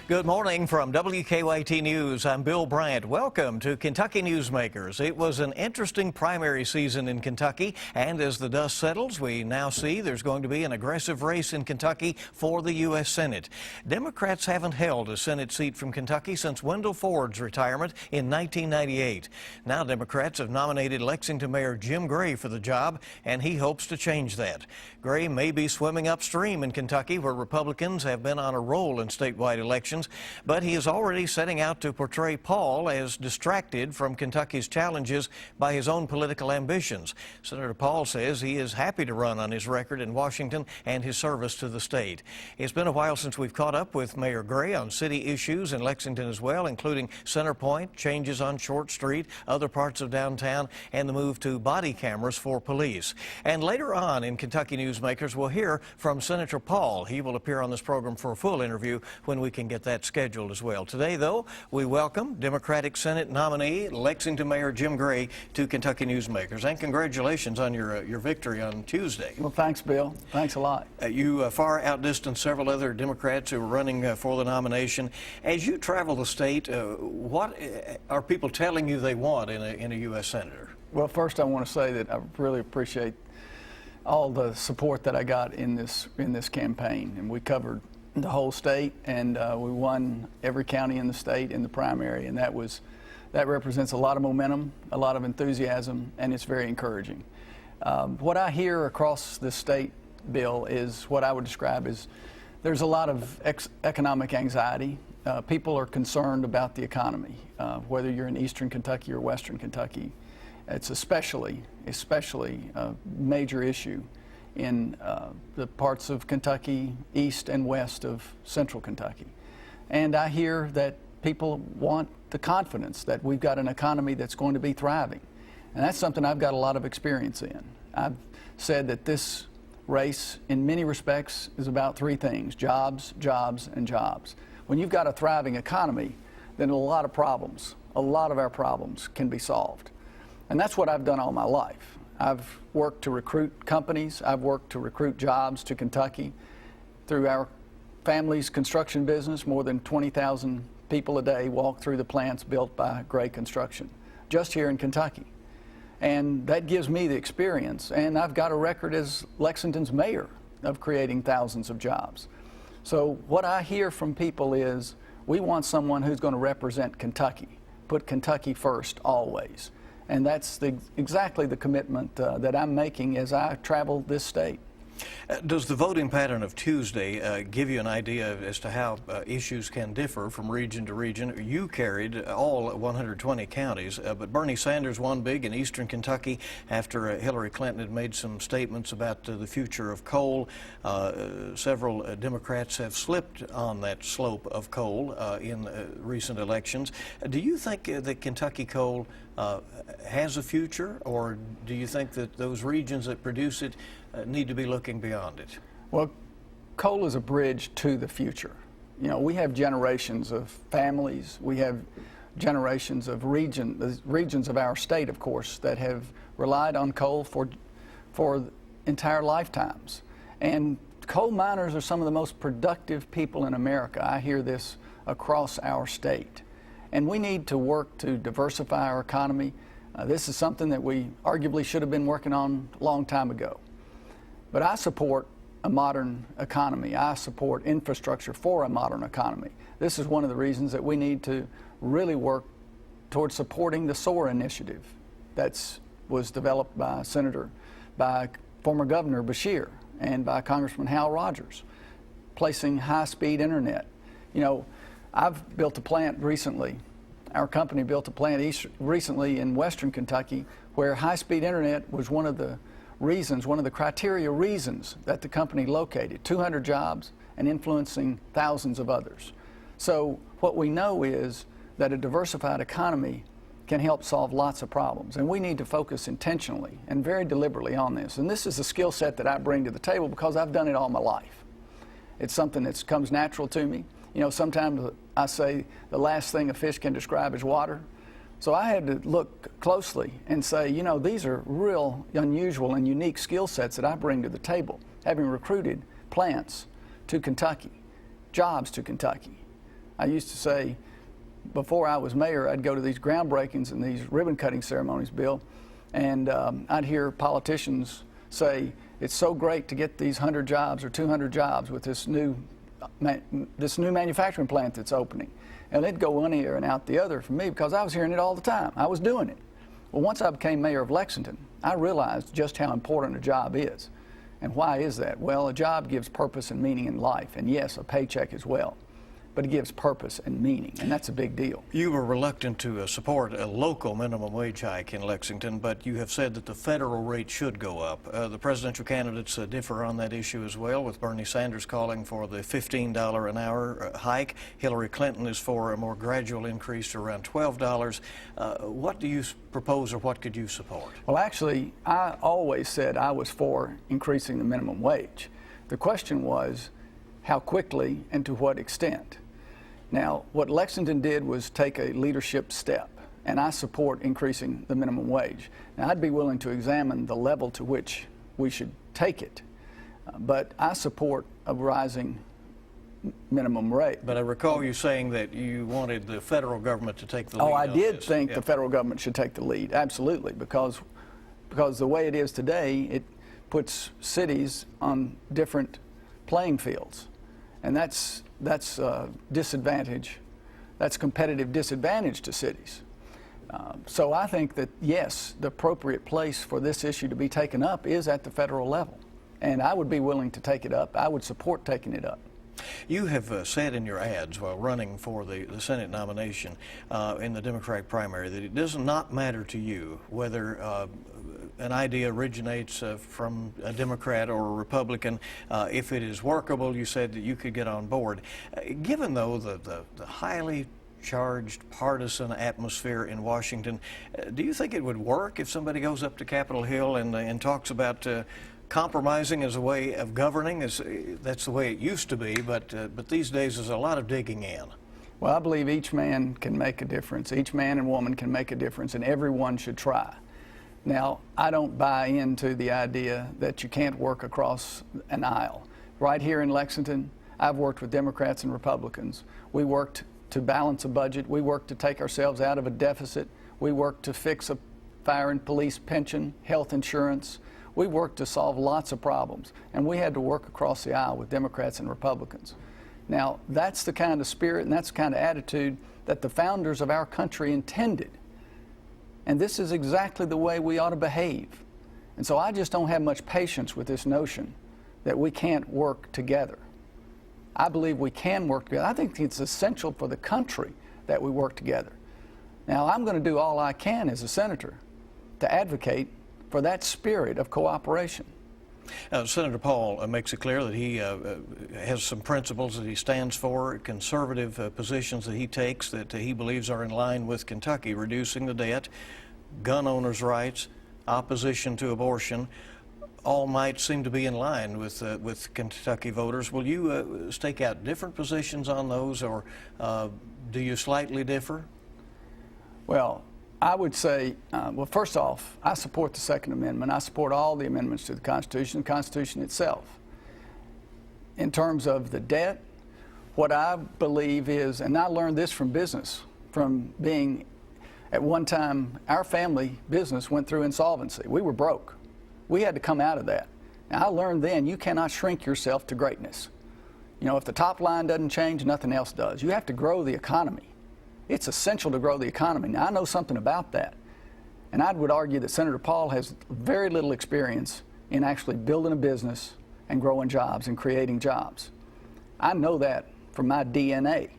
Good morning from WKYT News. I'm Bill Bryant. Welcome to Kentucky Newsmakers. It was an interesting primary season in Kentucky, and as the dust settles, we now see there's going to be an aggressive race in Kentucky for the U.S. Senate. Democrats haven't held a Senate seat from Kentucky since Wendell Ford's retirement in 1998. Now Democrats have nominated Lexington Mayor Jim Gray for the job, and he hopes to change that. Gray may be swimming upstream in Kentucky, where Republicans have been on a roll in statewide elections. But he is already setting out to portray Paul as distracted from Kentucky's challenges by his own political ambitions. Senator Paul says he is happy to run on his record in Washington and his service to the state. It's been a while since we've caught up with Mayor Gray on city issues in Lexington as well, including Center Point, changes on Short Street, other parts of downtown, and the move to body cameras for police. And later on in Kentucky Newsmakers, we'll hear from Senator Paul. He will appear on this program for a full interview when we can get that scheduled as well. Today, though, we welcome Democratic Senate nominee Lexington Mayor Jim Gray to Kentucky Newsmakers. And congratulations on your victory on Tuesday. Well, thanks, Bill. Thanks a lot. You far outdistanced several other Democrats who were running for the nomination. As you travel the state, what are people telling you they want in a U.S. Senator? Well, first I want to say that I really appreciate all the support that I got in this campaign, and we covered the whole state, and we won every county in the state in the primary, and that represents a lot of momentum, a lot of enthusiasm, and it's very encouraging. What I hear across the state, Bill, is what I would describe as there's a lot of economic anxiety. People are concerned about the economy, whether you're in eastern Kentucky or western Kentucky. It's especially a major issue in the parts of Kentucky east and west of central Kentucky. And I hear that people want the confidence that we've got an economy that's going to be thriving. And that's something I've got a lot of experience in. I've said that this race, in many respects, is about three things: jobs, jobs, and jobs. When you've got a thriving economy, then a lot of our problems can be solved. And that's what I've done all my life. I've worked to recruit companies. I've worked to recruit jobs to Kentucky. Through our family's construction business, more than 20,000 people a day walk through the plants built by Gray Construction, just here in Kentucky. And that gives me the experience. And I've got a record as Lexington's mayor of creating thousands of jobs. So what I hear from people is, we want someone who's going to represent Kentucky, put Kentucky first always. And that's exactly the commitment that I'm making as I travel this state. Does the voting pattern of Tuesday give you an idea as to how issues can differ from region to region? You carried all 120 counties, but Bernie Sanders won big in eastern Kentucky after Hillary Clinton had made some statements about the future of coal. Several Democrats have slipped on that slope of coal in recent elections. Do you think that Kentucky coal has a future, or do you think that those regions that produce it need to be looking beyond it? Well, coal is a bridge to the future. You know, we have generations of families, we have generations of regions of our state, of course, that have relied on coal for entire lifetimes. And coal miners are some of the most productive people in America. I hear this across our state. And we need to work to diversify our economy. This is something that we arguably should have been working on a long time ago. But I support a modern economy. I support infrastructure for a modern economy. This is one of the reasons that we need to really work towards supporting the SOAR initiative that was developed by former Governor Beshear and by Congressman Hal Rogers, placing high-speed internet. You know, I've built a plant recently. Our company built a plant recently in western Kentucky where high-speed internet was one of the criteria reasons that the company located. 200 jobs and influencing thousands of others. So what we know is that a diversified economy can help solve lots of problems. And we need to focus intentionally and very deliberately on this. And this is a skill set that I bring to the table because I've done it all my life. It's something that comes natural to me. You know, sometimes I say the last thing a fish can describe is water. So I had to look closely and say, you know, these are real unusual and unique skill sets that I bring to the table, having recruited plants to Kentucky, jobs to Kentucky, I used to say, before I was mayor, I'd go to these groundbreakings and these ribbon cutting ceremonies, Bill, and I'd hear politicians say, it's so great to get these 100 jobs or 200 jobs with this new manufacturing plant that's opening. And it'd go one ear and out the other for me because I was hearing it all the time. I was doing it. Well, once I became mayor of Lexington, I realized just how important a job is. And why is that? Well, a job gives purpose and meaning in life, and yes, a paycheck as well. But it gives purpose and meaning, and that's a big deal. You were reluctant to support a local minimum wage hike in Lexington, but you have said that the federal rate should go up. The presidential candidates differ on that issue as well, with Bernie Sanders calling for the $15 an hour hike. Hillary Clinton is for a more gradual increase to around $12. What do you propose, or what could you support? Well, actually, I always said I was for increasing the minimum wage. The question was, how quickly and to what extent? Now, what Lexington did was take a leadership step, and I support increasing the minimum wage. Now, I'd be willing to examine the level to which we should take it, but I support a rising minimum rate. But I recall you saying that you wanted the federal government to take the lead. Oh, I did this. think Yeah. the federal government should take the lead, absolutely, because the way it is today, it puts cities on different playing fields. And that's disadvantage. That's competitive disadvantage to cities. So I think that, yes, the appropriate place for this issue to be taken up is at the federal level. And I would be willing to take it up. I would support taking it up. You have said in your ads while running for the Senate nomination in the Democratic primary that it does not matter to you whether an idea originates from a Democrat or a Republican. If it is workable, you said that you could get on board. Given, though, the highly charged partisan atmosphere in Washington, do you think it would work if somebody goes up to Capitol Hill and talks about compromising as a way of governing? That's the way it used to be, but these days there's a lot of digging in. Well, I believe each man can make a difference. Each man and woman can make a difference, and everyone should try. Now, I don't buy into the idea that you can't work across an aisle. Right here in Lexington, I've worked with Democrats and Republicans. We worked to balance a budget. We worked to take ourselves out of a deficit. We worked to fix a fire and police pension, health insurance. We worked to solve lots of problems, and we had to work across the aisle with Democrats and Republicans. Now, that's the kind of spirit and that's the kind of attitude that the founders of our country intended. And this is exactly the way we ought to behave. And so I just don't have much patience with this notion that we can't work together. I believe we can work together. I think it's essential for the country that we work together. Now, I'm going to do all I can as a senator to advocate for that spirit of cooperation. Senator Paul makes it clear that he has some principles that he stands for, conservative positions that he takes that he believes are in line with Kentucky, reducing the debt, gun owners' rights, opposition to abortion. All might seem to be in line with Kentucky voters. Will you stake out different positions on those, or do you slightly differ? Well, I would say, well, first off, I support the Second Amendment. I support all the amendments to the Constitution itself. In terms of the debt, what I believe is, and I learned this from business, from being, at one time, our family business went through insolvency. We were broke. We had to come out of that. Now, I learned then you cannot shrink yourself to greatness. You know, if the top line doesn't change, nothing else does. You have to grow the economy. It's essential to grow the economy. Now, I know something about that. And I would argue that Senator Paul has very little experience in actually building a business and growing jobs and creating jobs. I know that from my DNA.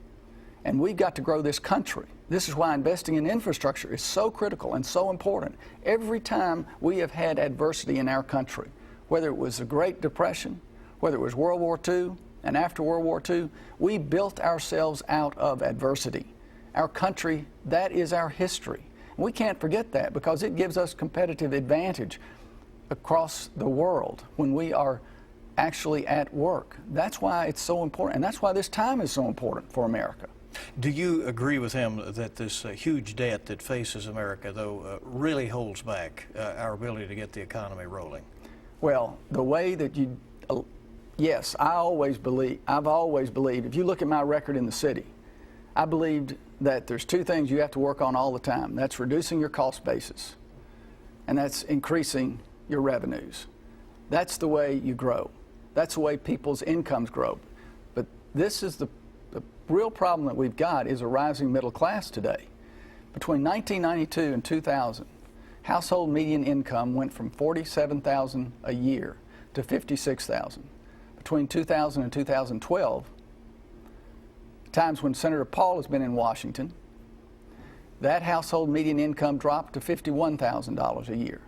And we've got to grow this country. This is why investing in infrastructure is so critical and so important. Every time we have had adversity in our country, whether it was the Great Depression, whether it was World War II, and after World War II, we built ourselves out of adversity. Our country, that is our history. We can't forget that because it gives us competitive advantage across the world when we are actually at work. That's why it's so important, and that's why this time is so important for America. Do you agree with him that this huge debt that faces America, though, really holds back our ability to get the economy rolling? Well, the way that yes, I've always believed, if you look at my record in the city, I believed that there's two things you have to work on all the time. That's reducing your cost basis, and that's increasing your revenues. That's the way you grow. That's the way people's incomes grow. But this is the real problem that we've got is a rising middle class today. Between 1992 and 2000, household median income went from $47,000 a year to $56,000. Between 2000 and 2012, times when Senator Paul has been in Washington, that household median income dropped to $51,000 a year.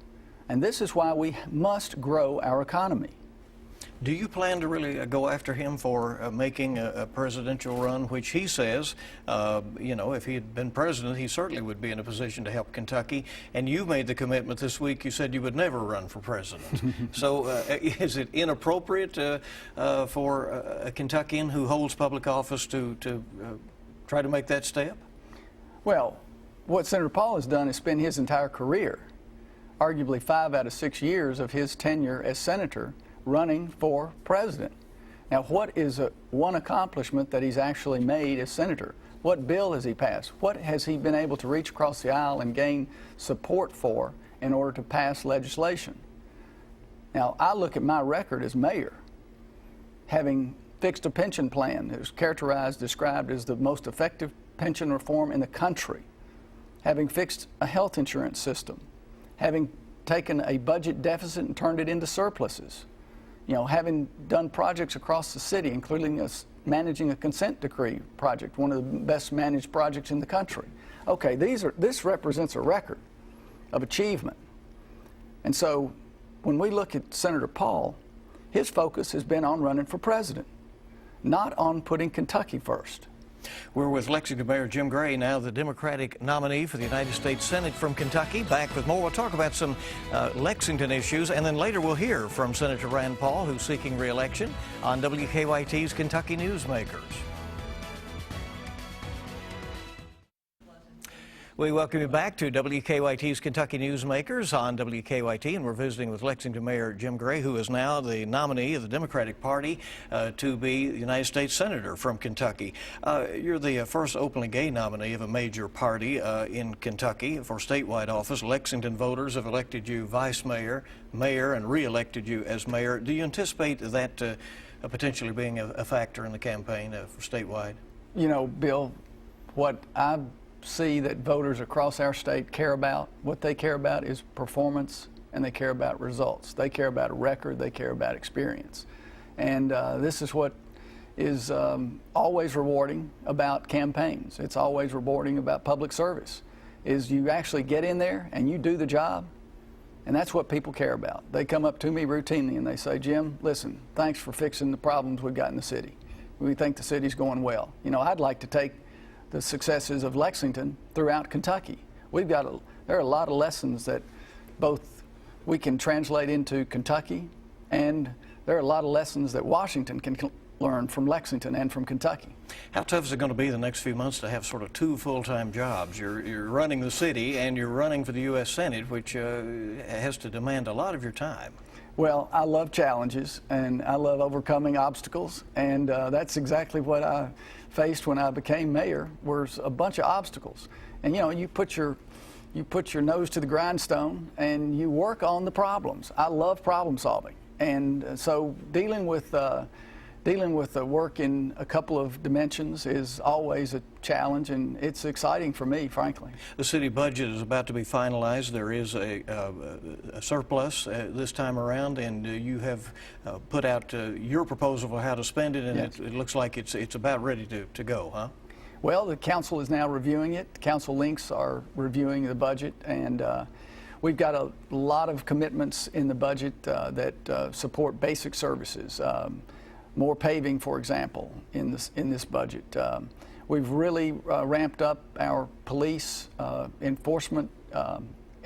And this is why we must grow our economy. Do you plan to really go after him for making a presidential run, which he says, you know, if he had been president, he certainly would be in a position to help Kentucky. And you made the commitment this week, you said you would never run for president. So is it inappropriate for a Kentuckian who holds public office to try to make that step? Well, what Senator Paul has done is spend his entire career, arguably 5 out of 6 years of his tenure as senator, running for president. Now, what is one accomplishment that he's actually made as senator? What bill has he passed? What has he been able to reach across the aisle and gain support for in order to pass legislation? Now, I look at my record as mayor, having fixed a pension plan that was described as the most effective pension reform in the country, having fixed a health insurance system, having taken a budget deficit and turned it into surpluses, you know, having done projects across the city, including managing a consent decree project, one of the best managed projects in the country. Okay, this represents a record of achievement. And so when we look at Senator Paul, his focus has been on running for president, not on putting Kentucky first. We're with Lexington Mayor Jim Gray, now the Democratic nominee for the United States Senate from Kentucky. Back with more. We'll talk about some Lexington issues, and then later we'll hear from Senator Rand Paul, who's seeking re-election, on WKYT's Kentucky Newsmakers. We welcome you back to WKYT's Kentucky Newsmakers on WKYT, and we're visiting with Lexington Mayor Jim Gray, who is now the nominee of the Democratic Party to be the United States Senator from Kentucky. You're the first openly gay nominee of a major party in Kentucky for statewide office. Lexington voters have elected you vice mayor, mayor, and re-elected you as mayor. Do you anticipate that potentially being a factor in the campaign for statewide? You know, Bill, what I see that voters across our state care about, what they care about is performance, and they care about results. They care about a record, they care about experience. And this is what is always rewarding about campaigns. It's always rewarding about public service, is you actually get in there and you do the job, and that's what people care about. They come up to me routinely and they say, Jim, listen, thanks for fixing the problems we've got in the city. We think the city's going well. You know, I'd like to take the successes of Lexington throughout Kentucky. There are a lot of lessons that both we can translate into Kentucky, and there are a lot of lessons that Washington can learn from Lexington and from Kentucky. How tough is it going to be the next few months to have sort of two full-time jobs? You're running the city and you're running for the U.S. Senate, which has to demand a lot of your time. Well, I love challenges and I love overcoming obstacles, and that's exactly what I faced when I became mayor, was a bunch of obstacles. And you know, you put your nose to the grindstone and you work on the problems. I love problem solving, and so dealing with the work in a couple of dimensions is always a challenge, and it's exciting for me, frankly. The city budget is about to be finalized. There is a surplus this time around, and you have put out your proposal for how to spend it, and yes, it looks like it's about ready to go, huh? Well, the council is now reviewing it. The council links are reviewing the budget, and we've got a lot of commitments in the budget that support basic services. More paving, for example, in this budget. We've really ramped up our police enforcement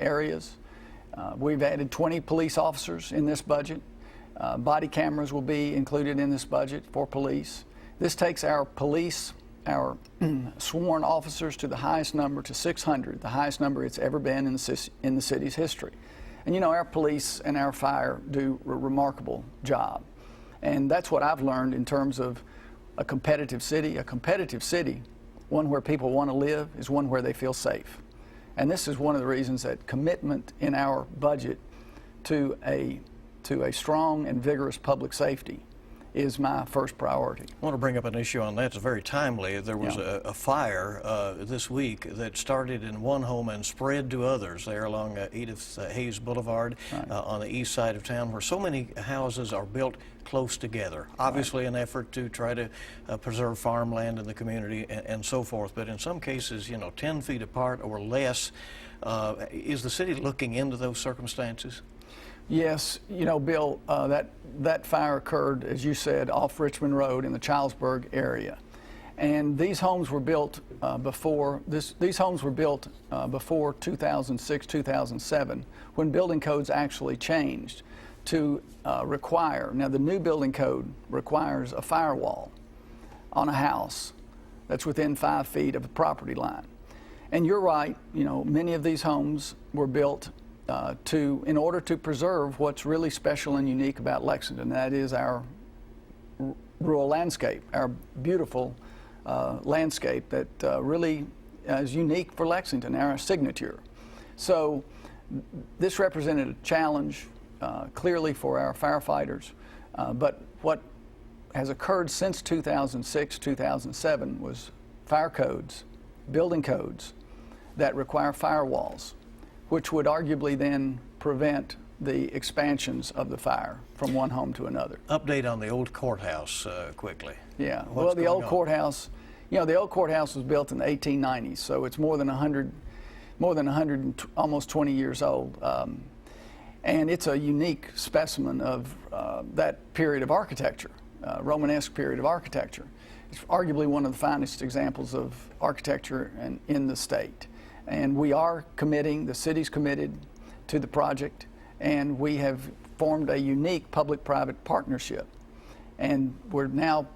areas. We've added 20 police officers in this budget. Body cameras will be included in this budget for police. This takes our sworn officers to the highest number, to 600, the highest number it's ever been in the city's history. And you know, our police and our fire do a remarkable job. And that's what I've learned in terms of a competitive city. A competitive city one where people want to live, is one where they feel safe. And this is one of the reasons that commitment in our budget to a strong and vigorous public safety is my first priority. I want to bring up an issue on that. It's very timely. There was a fire this week that started in one home and spread to others there along Edith Hayes Boulevard on the east side of town, where so many houses are built close together. Obviously an effort to try to preserve farmland in the community and so forth, but in some cases, 10 feet apart or less. Is the city looking into those circumstances? Yes, Bill, that fire occurred, as you said, off Richmond Road in the Childsburg area, and these homes were built before 2006, 2007, when building codes actually changed to require. Now, the new building code requires a firewall on a house that's within 5 feet of the property line, and you're right. Many of these homes were built in order to preserve what's really special and unique about Lexington. That is our rural landscape, our beautiful landscape that really is unique for Lexington, our signature. So this represented a challenge clearly for our firefighters, but what has occurred since 2006, 2007 was fire codes, building codes that require firewalls, which would arguably then prevent the expansions of the fire from one home to another. Update on the old courthouse quickly. Yeah, well, the old courthouse, the old courthouse was built in the 1890s, so it's more than 100, almost 20 years old. And it's a unique specimen of that period of architecture, Romanesque period of architecture. It's arguably one of the finest examples of architecture in the state. And we are committing, the city's committed to the project, and we have formed a unique public-private partnership. And we're now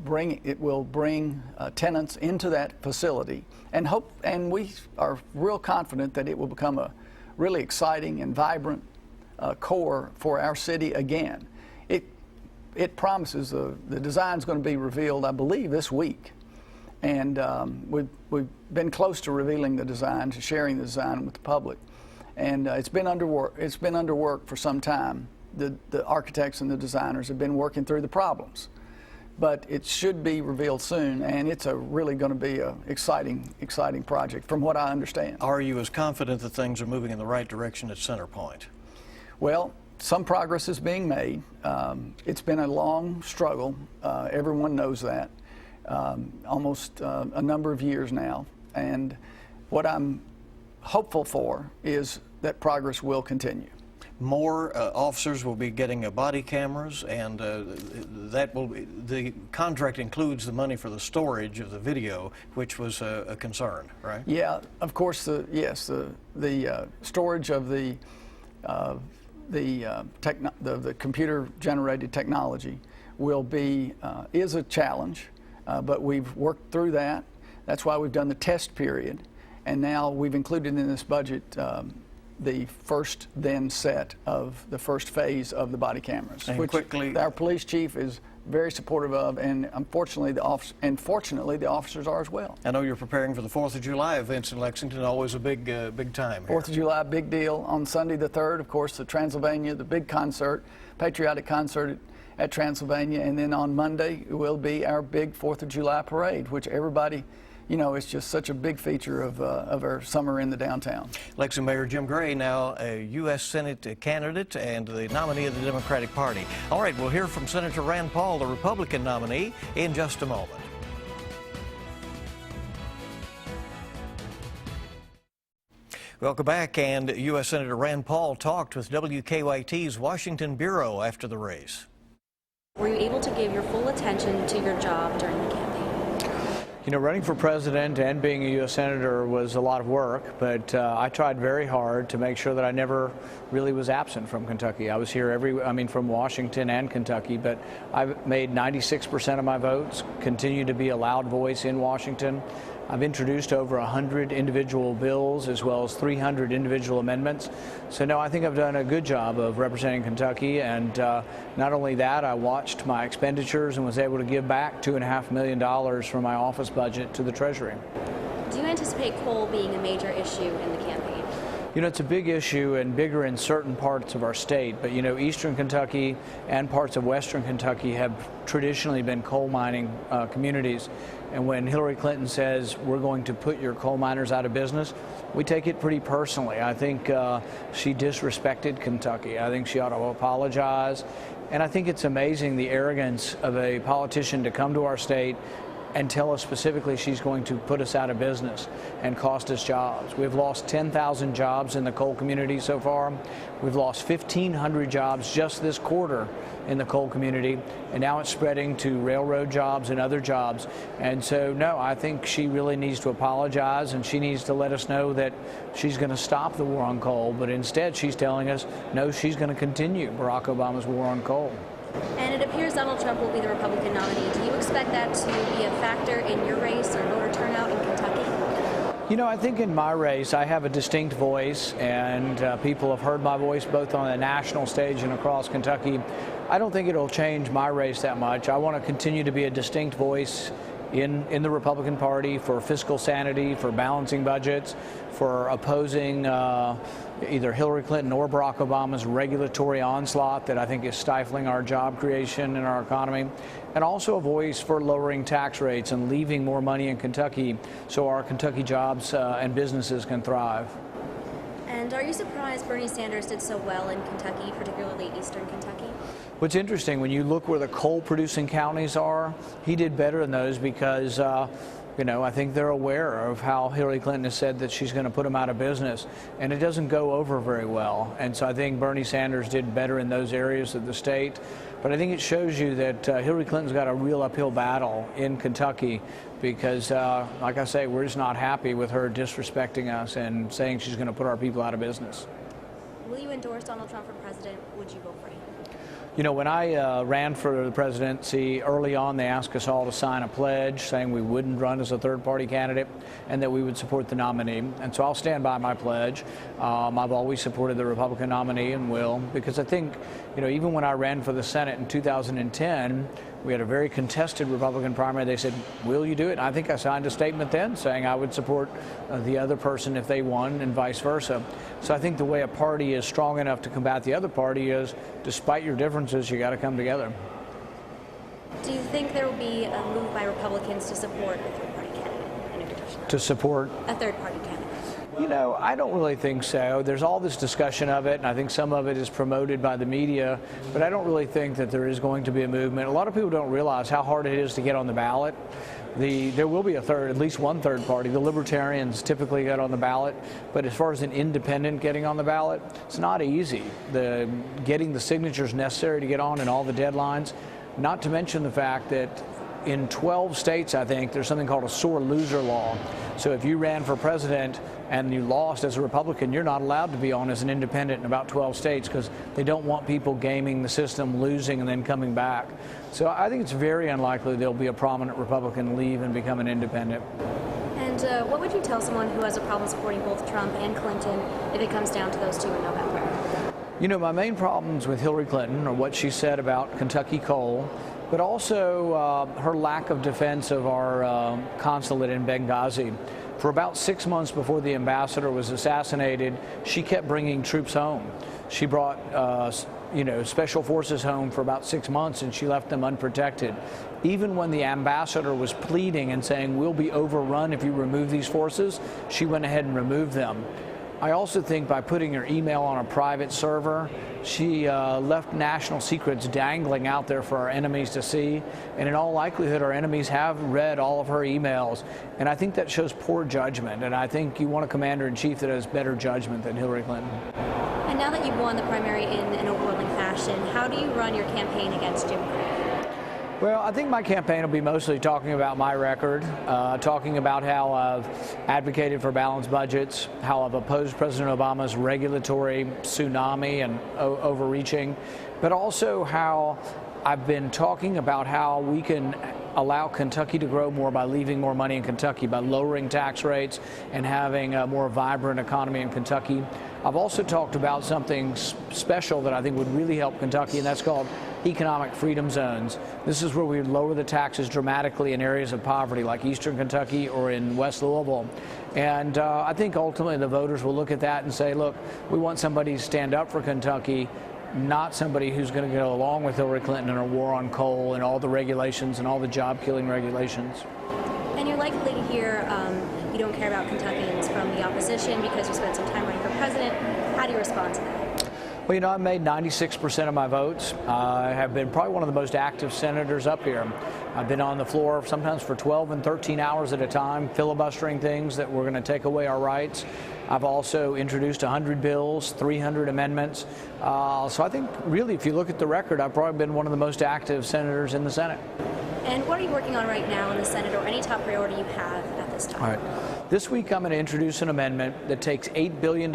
it will bring tenants into that facility, and we are real confident that it will become a really exciting and vibrant core for our city again. It promises, the design's going to be revealed, I believe, this week. And we've been close to revealing the design, to sharing the design with the public, and it's been under work for some time. The architects and the designers have been working through the problems, but it should be revealed soon, and it's really going to be an exciting project, from what I understand. Are you as confident that things are moving in the right direction at Center Point? Well, some progress is being made. It's been a long struggle. Everyone knows that. Almost a number of years now, and what I'm hopeful for is that progress will continue. More officers will be getting body cameras, and the contract includes the money for the storage of the video, which was a concern, right? Yeah, of course. The storage of the computer-generated technology is a challenge. But we've worked through that. That's why we've done the test period. And now we've included in this budget the first set of the first phase of the body cameras, which our police chief is very supportive of, and fortunately the officers are as well. I know you're preparing for the 4th of July events in Lexington, always a big time here. 4th of July, big deal. On Sunday the 3rd, of course, the Transylvania, the big concert, patriotic concert at Transylvania, and then on Monday will be our big 4th of July parade, which everybody, it's just such a big feature of our summer in the downtown. Lexington Mayor Jim Gray, now a U.S. Senate candidate and the nominee of the Democratic Party. All right, we'll hear from Senator Rand Paul, the Republican nominee, in just a moment. Welcome back, and U.S. Senator Rand Paul talked with WKYT's Washington Bureau after the race. Were you able to give your full attention to your job during the campaign? Running for president and being a U.S. Senator was a lot of work, but I tried very hard to make sure that I never really was absent from Kentucky. I was here from Washington and Kentucky, but I've made 96% of my votes, continue to be a loud voice in Washington. I've introduced over 100 individual bills as well as 300 individual amendments. So no, I think I've done a good job of representing Kentucky, and not only that, I watched my expenditures and was able to give back $2.5 million from my office budget to the Treasury. Do you anticipate coal being a major issue in the campaign? You know, it's a big issue and bigger in certain parts of our state, but you know, eastern Kentucky and parts of western Kentucky have traditionally been coal mining communities. And when Hillary Clinton says we're going to put your coal miners out of business, we take it pretty personally. I think she disrespected Kentucky. I think she ought to apologize. And I think it's amazing the arrogance of a politician to come to our state and tell us specifically she's going to put us out of business and cost us jobs. We've lost 10,000 jobs in the coal community so far. We've lost 1,500 jobs just this quarter in the coal community, and now it's spreading to railroad jobs and other jobs. And so, no, I think she really needs to apologize, and she needs to let us know that she's going to stop the war on coal, but instead she's telling us, no, she's going to continue Barack Obama's war on coal. And it appears Donald Trump will be the Republican nominee. Do you expect that to be a factor in your race or voter turnout in Kentucky? You know, I think in my race I have a distinct voice, and people have heard my voice both on the national stage and across Kentucky. I don't think it'll change my race that much. I want to continue to be a distinct voice in the Republican Party for fiscal sanity, for balancing budgets, for opposing either Hillary Clinton or Barack Obama's regulatory onslaught that I think is stifling our job creation and our economy, and also a voice for lowering tax rates and leaving more money in Kentucky so our Kentucky jobs and businesses can thrive. And are you surprised Bernie Sanders did so well in Kentucky, particularly eastern Kentucky? What's interesting, when you look where the coal-producing counties are, he did better in those because you know, I think they're aware of how Hillary Clinton has said that she's going to put them out of business, and it doesn't go over very well. And so I think Bernie Sanders did better in those areas of the state. But I think it shows you that Hillary Clinton's got a real uphill battle in Kentucky because, like I say, we're just not happy with her disrespecting us and saying she's going to put our people out of business. Will you endorse Donald Trump for president? Would you vote for him? You know, when I ran for the presidency, early on they asked us all to sign a pledge saying we wouldn't run as a third-party candidate and that we would support the nominee. And so I'll stand by my pledge. I've always supported the Republican nominee and will, because I think, you know, even when I ran for the Senate in 2010, we had a very contested Republican primary. They said, will you do it? And I think I signed a statement then saying I would support the other person if they won and vice versa. So I think the way a party is strong enough to combat the other party is, despite your differences, you got to come together. Do you think there will be a move by Republicans to support a third-party candidate in a petition? To support A third-party candidate? You know, I don't really think so. There's all this discussion of it, and I think some of it is promoted by the media, but I don't really think that there is going to be a movement. A lot of people don't realize how hard it is to get on the ballot. There will be at least one third party. The Libertarians typically get on the ballot, but as far as an independent getting on the ballot, it's not easy. Getting the signatures necessary to get on and all the deadlines, not to mention the fact that in 12 states, I think, there's something called a sore loser law. So if you ran for president and you lost as a Republican, you're not allowed to be on as an independent in about 12 states because they don't want people gaming the system, losing, and then coming back. So I think it's very unlikely there'll be a prominent Republican leave and become an independent. And what would you tell someone who has a problem supporting both Trump and Clinton if it comes down to those two in November? You know, my main problems with Hillary Clinton are what she said about Kentucky coal, but also her lack of defense of our consulate in Benghazi. For about 6 months before the ambassador was assassinated, she kept bringing troops home. She brought special forces home for about 6 months, and she left them unprotected. Even when the ambassador was pleading and saying, we'll be overrun if you remove these forces, she went ahead and removed them. I also think by putting her email on a private server, she left national secrets dangling out there for our enemies to see. And in all likelihood, our enemies have read all of her emails. And I think that shows poor judgment. And I think you want a commander-in-chief that has better judgment than Hillary Clinton. And now that you've won the primary in an overwhelming fashion, how do you run your campaign against Jim Crow? Well, I think my campaign will be mostly talking about my record, talking about how I've advocated for balanced budgets, how I've opposed President Obama's regulatory tsunami and overreaching, but also how I've been talking about how we can allow Kentucky to grow more by leaving more money in Kentucky, by lowering tax rates and having a more vibrant economy in Kentucky. I've also talked about something special that I think would really help Kentucky, and that's called economic freedom zones. This is where we would lower the taxes dramatically in areas of poverty like eastern Kentucky or in West Louisville. And I think ultimately the voters will look at that and say, look, we want somebody to stand up for Kentucky, not somebody who's going to go along with Hillary Clinton and her war on coal and all the regulations and all the job-killing regulations. And you're likely to hear you don't care about Kentuckians from the opposition because you spent some time running for president. How do you respond to that? Well, you know, I made 96% of my votes. I have been probably one of the most active senators up here. I've been on the floor sometimes for 12 and 13 hours at a time, filibustering things that were going to take away our rights. I've also introduced 100 bills, 300 amendments. So I think really, if you look at the record, I've probably been one of the most active senators in the Senate. And what are you working on right now in the Senate, or any top priority you have at this time? All right. This week I'm going to introduce an amendment that takes $8 billion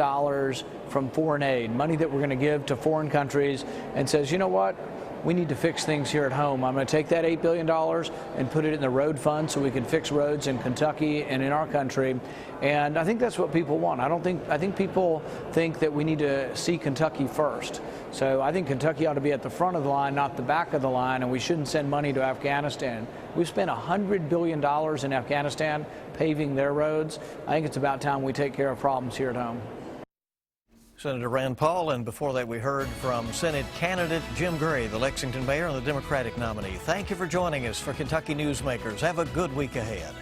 from foreign aid, money that we're going to give to foreign countries, and says, you know what? We need to fix things here at home. I'm going to take that $8 billion and put it in the road fund so we can fix roads in Kentucky and in our country. And I think that's what people want. I think people think that we need to see Kentucky first. So I think Kentucky ought to be at the front of the line, not the back of the line, and we shouldn't send money to Afghanistan. We've spent $100 billion in Afghanistan paving their roads. I think it's about time we take care of problems here at home. Senator Rand Paul, and before that we heard from Senate candidate Jim Gray, the Lexington mayor and the Democratic nominee. Thank you for joining us for Kentucky Newsmakers. Have a good week ahead.